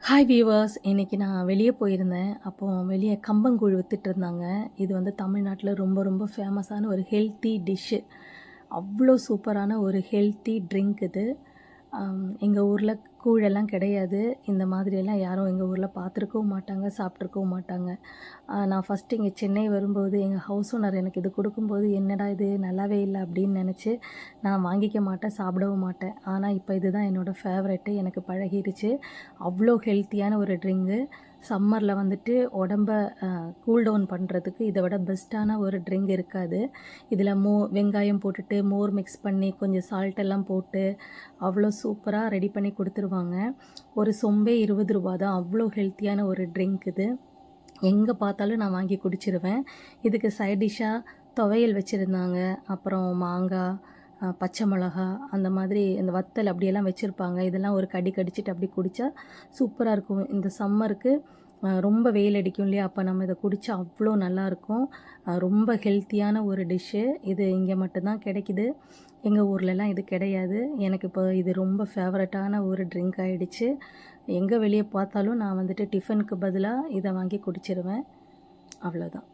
Hi viewers, இன்றைக்கி நான் வெளியே போயிருந்தேன். அப்போது வெளியே கம்பங்கூழ் வித்துட்ருந்தாங்க. இது வந்து தமிழ்நாட்டில் ரொம்ப ரொம்ப ஃபேமஸான ஒரு ஹெல்த்தி டிஷ்ஷு. அவ்வளோ சூப்பரான ஒரு ஹெல்த்தி ட்ரிங்க் இது. எங்கள் ஊரில் கூழெல்லாம் கிடையாது. இந்த மாதிரியெல்லாம் யாரும் எங்கள் ஊரில் பார்த்துருக்கவும் மாட்டாங்க, சாப்பிட்ருக்கவும் மாட்டாங்க. நான் ஃபஸ்ட்டு இங்கே சென்னை வரும்போது எங்கள் ஹவுஸ் ஓனர் எனக்கு இது கொடுக்கும்போது, என்னடா இது நல்லாவே இல்லை அப்படின்னு நினச்சி நான் வாங்கிக்க மாட்டேன், சாப்பிடவும் மாட்டேன். ஆனால் இப்போ இதுதான் என்னோடய ஃபேவரெட்டு. எனக்கு பழகிடுச்சு. அவ்வளோ ஹெல்த்தியான ஒரு ட்ரிங்கு. சம்மரில் வந்துட்டு உடம்ப கூல் டவுன் பண்ணுறதுக்கு இதை விட பெஸ்ட்டான ஒரு ட்ரிங்க் இருக்காது. இதில் வெங்காயம் போட்டுட்டு மோர் மிக்ஸ் பண்ணி கொஞ்சம் சால்ட் எல்லாம் போட்டு அவ்வளோ சூப்பராக ரெடி பண்ணி கொடுத்துருவாங்க. ஒரு சொம்பே 20 ரூபா தான். அவ்வளோ ஹெல்த்தியான ஒரு ட்ரிங்க் இது. எங்கே பார்த்தாலும் நான் வாங்கி குடிச்சிருவேன். இதுக்கு சைட் டிஷ்ஷாக துவையல் வச்சுருந்தாங்க. அப்புறம் மாங்காய், பச்சை மிளகா, அந்த மாதிரி இந்த வத்தல் அப்படியெல்லாம் வச்சுருப்பாங்க. இதெல்லாம் ஒரு கடி கடிச்சிட்டு அப்படி குடித்தா சூப்பராக இருக்கும். இந்த சம்மருக்கு ரொம்ப வெயில் அடிக்கும் இல்லையா, அப்போ நம்ம இதை குடித்தா அவ்வளோ நல்லாயிருக்கும். ரொம்ப ஹெல்த்தியான ஒரு டிஷ்ஷு. இது இங்கே மட்டும்தான் கிடைக்கிது. எங்கள் ஊர்லலாம் இது கிடையாது. எனக்கு இப்போ இது ரொம்ப ஃபேவரட்டான ஒரு ட்ரிங்க் ஆகிடுச்சு. எங்கே வெளியே பார்த்தாலும் நான் வந்துட்டு டிஃபனுக்கு பதிலாக இதை வாங்கி குடிச்சிருவேன். அவ்வளோதான்.